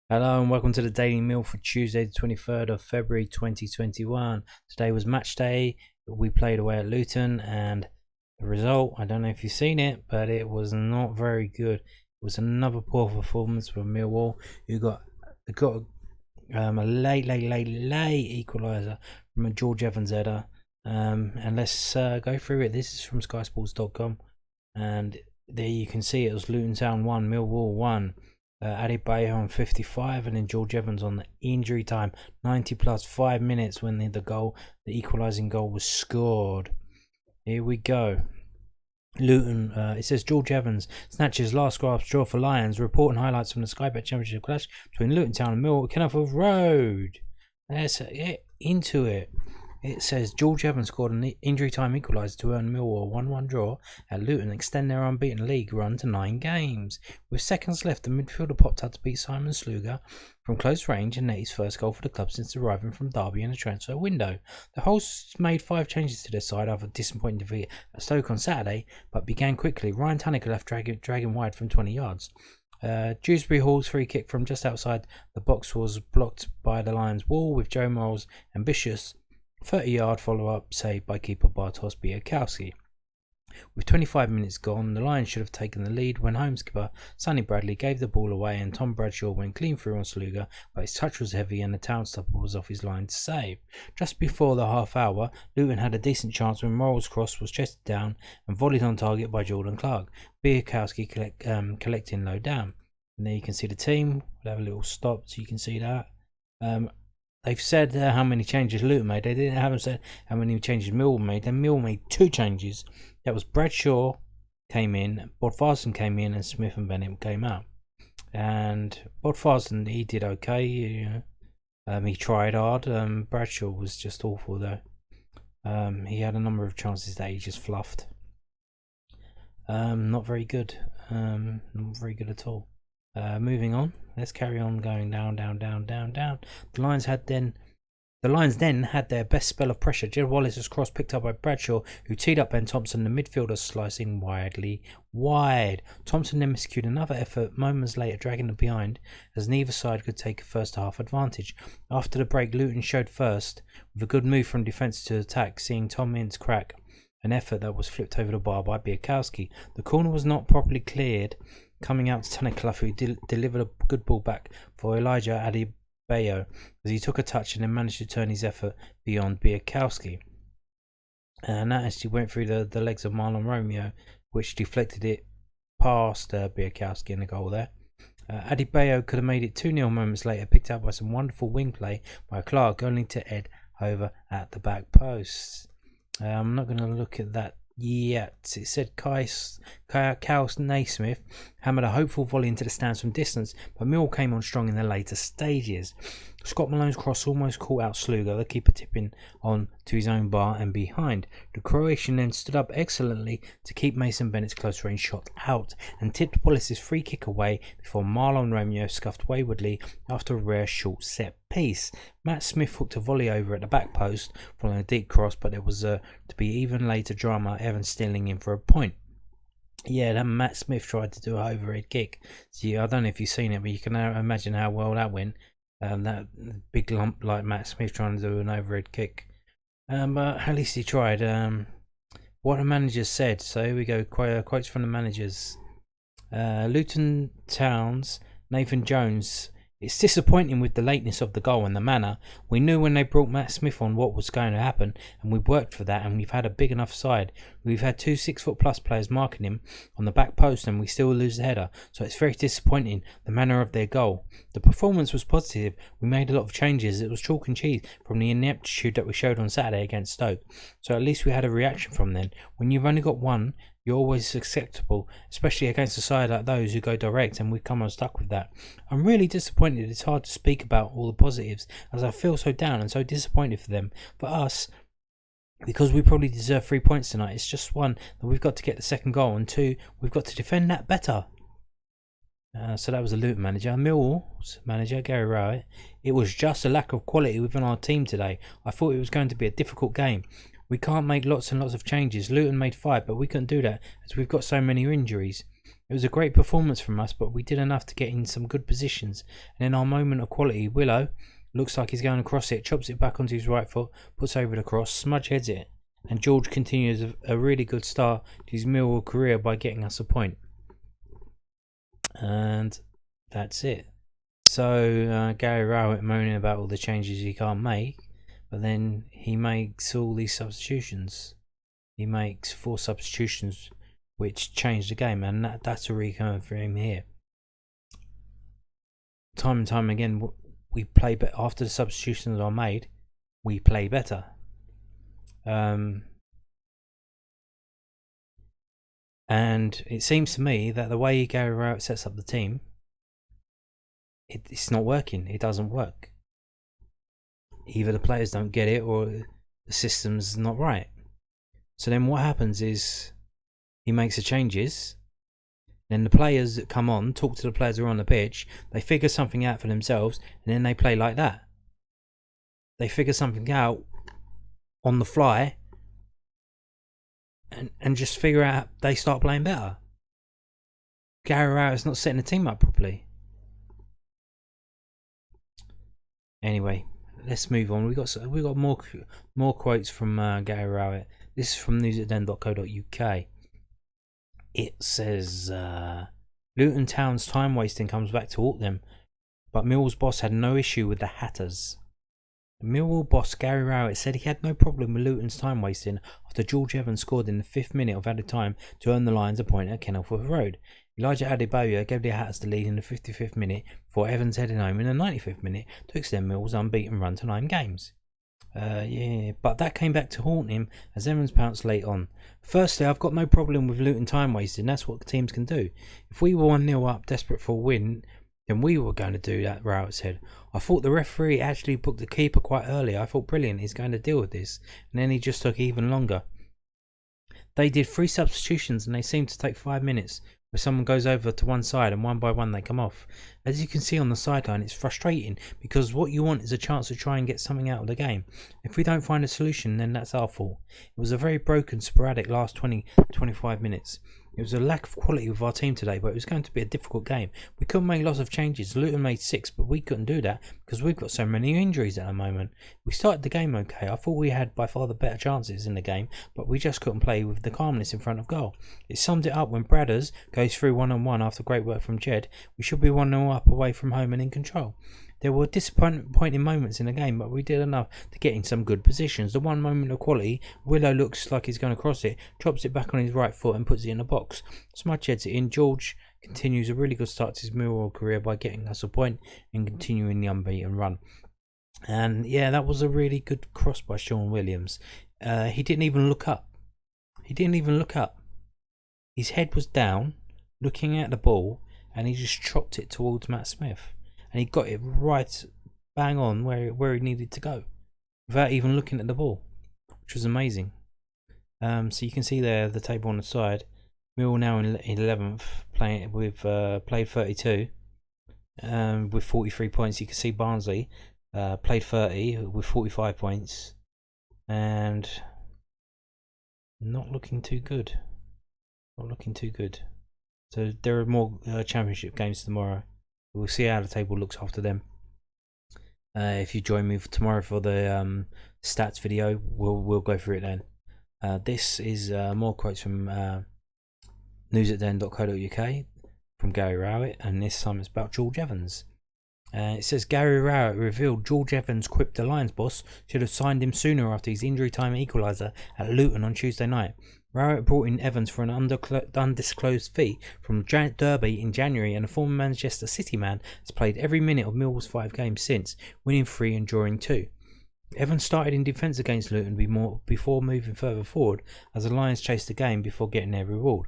Hello and welcome to the Daily Meal for Tuesday, the 23rd of February 2021. Today was match day. We played away at Luton, and the result, I don't know if you've seen it, but it was not very good. It was another poor performance from Millwall, who got a late equaliser from a George Evans header. And let's go through it. This is from skysports.com, and there you can see it was Luton Town 1, Millwall 1. Adebayo on 55, and then George Evans on the injury time 90 plus 5 minutes when the equalising goal was scored. Here we go. Luton, it says George Evans snatches last grasp draw for Lions. Report and highlights from the Sky Bet Championship clash between Luton Town and Millwall Kenilworth Road. Let's get into it. It says George Evans scored an injury time equaliser to earn Millwall a 1-1 draw at Luton, extend their unbeaten league run to 9 games. With seconds left, the midfielder popped out to beat Simon Sluga from close range and net his first goal for the club since arriving from Derby in the transfer window. The hosts made 5 changes to their side after a disappointing defeat at Stoke on Saturday, but began quickly. Ryan Tanneker left dragging wide from 20 yards. Dewsbury Hall's free kick from just outside the box was blocked by the Lions' wall, with Joe Morrell's ambitious 30-yard follow-up saved by keeper Bartosz Białkowski. With 25 minutes gone, the Lions should have taken the lead when home skipper Sonny Bradley gave the ball away and Tom Bradshaw went clean through on Sluga, but his touch was heavy and the town stopper was off his line to save. Just before the half hour, Luton had a decent chance when Morrell's cross was chested down and volleyed on target by Jordan Clark, Białkowski collecting low down. And there you can see the team. We'll have a little stop so you can see that. They've said how many changes Luton made. They haven't said how many changes Millwall made. Then Millwall made 2 changes. That was Bradshaw came in, Bodvarsson came in, and Smith and Bennett came out. And Bodvarsson, he did okay. He tried hard. Bradshaw was just awful though. He had a number of chances that he just fluffed. Not very good. Not very good at all. Moving on, let's carry on going down. The Lions then had their best spell of pressure. Jed Wallace's cross picked up by Bradshaw, who teed up Ben Thompson, the midfielder slicing wide. Thompson then miscued another effort moments later, dragging it behind, as neither side could take a first half advantage. After the break, Luton showed first, with a good move from defence to attack, seeing Tom Ince crack an effort that was flipped over the bar by Białkowski. The corner was not properly cleared, coming out to Tanneker, who delivered a good ball back for Elijah Adebayo as he took a touch and then managed to turn his effort beyond Białkowski. And that actually went through the legs of Marlon Romeo, which deflected it past Białkowski in the goal there. Adebayo could have made it 2-0 moments later, picked up by some wonderful wing play by Clark, only to head over at the back post. I'm not going to look at that yet. It said Kyle Naismith hammered a hopeful volley into the stands from distance, but Millwall came on strong in the later stages. Scott Malone's cross almost caught out Sluga, the keeper tipping on to his own bar and behind. The Croatian then stood up excellently to keep Mason Bennett's close range shot out and tipped Wallace's free kick away before Marlon Romeo scuffed waywardly after a rare short set piece. Matt Smith hooked a volley over at the back post following a deep cross, but there was to be even later drama, Evans stealing in for a point. Yeah, that Matt Smith tried to do an overhead kick. See, I don't know if you've seen it, but you can imagine how well that went. That big lump like Matt Smith trying to do an overhead kick. But at least he tried. What the managers said. So here we go. Quotes from the managers. Luton Town's Nathan Jones. It's disappointing with the lateness of the goal and the manner. We knew when they brought Matt Smith on what was going to happen, and we worked for that, and we've had a big enough side. We've had 2 6-foot-plus players marking him on the back post, and we still lose the header. So it's very disappointing, the manner of their goal. The performance was positive. We made a lot of changes. It was chalk and cheese from the ineptitude that we showed on Saturday against Stoke. So at least we had a reaction from them. When you've only got one, you're always acceptable, especially against a side like those who go direct, and we come unstuck with that. I'm really disappointed. It's hard to speak about all the positives, as I feel so down and so disappointed for them. For us, because we probably deserve 3 points tonight, it's just 1 that we've got to get the second goal, and 2, we've got to defend that better. So that was the Luton manager. Millwall's manager, Gary Rowett. It was just a lack of quality within our team today. I thought it was going to be a difficult game. We can't make lots and lots of changes. Luton made 5, but we couldn't do that as we've got so many injuries. It was a great performance from us, but we did enough to get in some good positions. And in our moment of quality, Willow looks like he's going across it, chops it back onto his right foot, puts over the cross, Smudge heads it, and George continues a really good start to his Millwall career by getting us a point. And that's it. So Gary Rowett moaning about all the changes he can't make, but then he makes all these substitutions. He makes 4 substitutions which changed the game, and that's a recurrent for him here. Time and time again, we play better after the substitutions are made. We play better. And it seems to me that the way Gary Rowett sets up the team, it's not working. It doesn't work. Either the players don't get it, or the system's not right. So then what happens is he makes the changes. Then the players that come on talk to the players who are on the pitch. They figure something out for themselves, and then they play like that. They figure something out on the fly, and just figure out they start playing better. Gary Rowett's not setting the team up properly. Anyway, let's move on. We got more quotes from Gary Rowett. This is from news@den.co.uk. It says Luton Town's time wasting comes back to haunt them, but Millwall's boss had no issue with the Hatters. Millwall boss Gary Rowett said he had no problem with Luton's time wasting after George Evans scored in the 5th minute of added time to earn the Lions a point at Kenilworth Road. Elijah Adebayo gave the Hatters the lead in the 55th minute before Evans headed home in the 95th minute to extend Millwall's unbeaten run to 9 games. But that came back to haunt him as Evans pounced late on. Firstly, I've got no problem with Luton time wasting. That's what teams can do. If we were 1-0 up, desperate for a win, then we were going to do that, Rowett said. I thought the referee actually booked the keeper quite early. I thought, brilliant, he's going to deal with this. And then he just took even longer. They did 3 substitutions and they seemed to take 5 minutes, where someone goes over to one side and one by one they come off. As you can see on the sideline, it's frustrating because what you want is a chance to try and get something out of the game. If we don't find a solution, then that's our fault. It was a very broken, sporadic last 20-25 minutes. It was a lack of quality with our team today, but it was going to be a difficult game. We couldn't make lots of changes. Luton made 6, but we couldn't do that because we've got so many injuries at the moment. We started the game okay. I thought we had by far the better chances in the game, but we just couldn't play with the calmness in front of goal. It summed it up when Bradders goes through 1-on-1 after great work from Jed. We should be 1-0 up away from home and in control. There were disappointing moments in the game, but we did enough to get in some good positions. The one moment of quality, Willow looks like he's going to cross it, chops it back on his right foot and puts it in the box. Smudge heads it in. George continues a really good start to his Millwall career by getting us a point and continuing the unbeaten run. And yeah, that was a really good cross by Sean Williams. He didn't even look up. His head was down, looking at the ball, and he just chopped it towards Matt Smith. And he got it right bang on where he needed to go without even looking at the ball, which was amazing. So you can see there the table on the side. Millwall now in 11th, playing with played 32 with 43 points. You can see Barnsley played 30 with 45 points and not looking too good. So there are more championship games tomorrow. We'll see how the table looks after them. If you join me tomorrow for the stats video, we'll go through it then. This is more quotes from news@den.co.uk from Gary Rowett, and this time it's about George Evans. It says Gary Rowett revealed George Evans quipped the Lions boss should have signed him sooner after his injury time equaliser at Luton on Tuesday night. Rowett brought in Evans for an undisclosed fee from Derby in January, and a former Manchester City man has played every minute of Millwall's 5 games since, winning 3 and drawing 2. Evans started in defence against Luton before moving further forward as the Lions chased the game before getting their reward.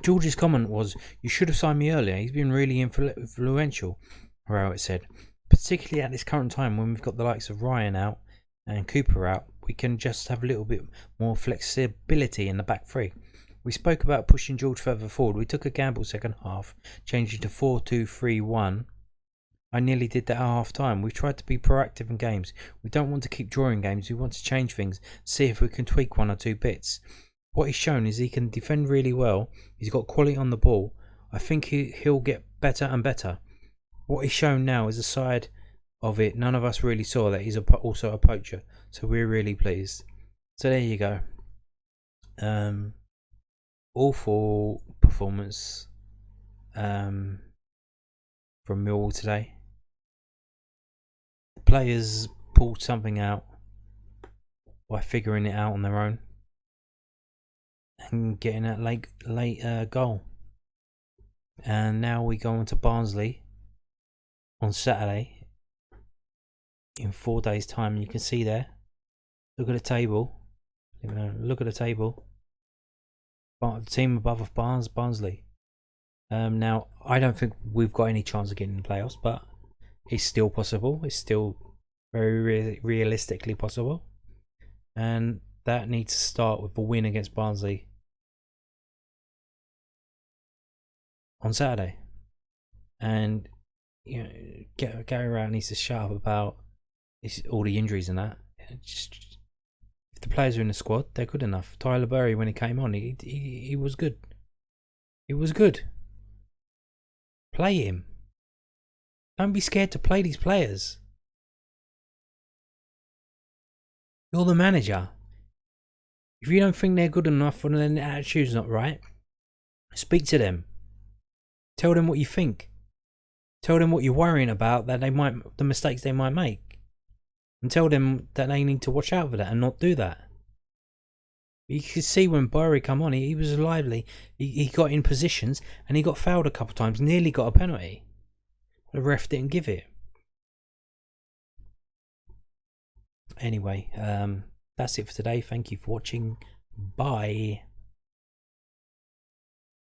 George's comment was, "You should have signed me earlier. He's been really influential," Rowett said. "Particularly at this current time when we've got the likes of Ryan out and Cooper out, we can just have a little bit more flexibility in the back three. We spoke about pushing George further forward. We took a gamble second half, changing to 4-2-3-1. I nearly did that at half time. We've tried to be proactive in games. We don't want to keep drawing games. We want to change things, see if we can tweak 1 or 2 bits. what he's shown is he can defend really well. He's got quality on the ball. I think he'll get better and better. What he's shown now is a side of it none of us really saw, that he's also a poacher. So we're really pleased. So there you go. Awful performance from Millwall today. The players pulled something out by figuring it out on their own and getting that late goal. And now we go on to Barnsley on Saturday in 4 days' time. You can see there. Look at the table. Look at the table. The team above Barnsley. Now I don't think we've got any chance of getting in the playoffs, but it's still possible. It's still very realistically possible, and that needs to start with a win against Barnsley on Saturday. And you know, Gary Rowett needs to shut up about all the injuries and that. Just, if the players are in the squad, they're good enough. Tyler Burry, when he came on, he was good. He was good. Play him. Don't be scared to play these players. You're the manager. If you don't think they're good enough or then their attitude's not right, speak to them. Tell them what you think. Tell them what you're worrying about, that the mistakes they might make. And tell them that they need to watch out for that and not do that. You could see when Burry come on, he was lively. He got in positions and he got fouled a couple of times. Nearly got a penalty. The ref didn't give it. Anyway, that's it for today. Thank you for watching. Bye.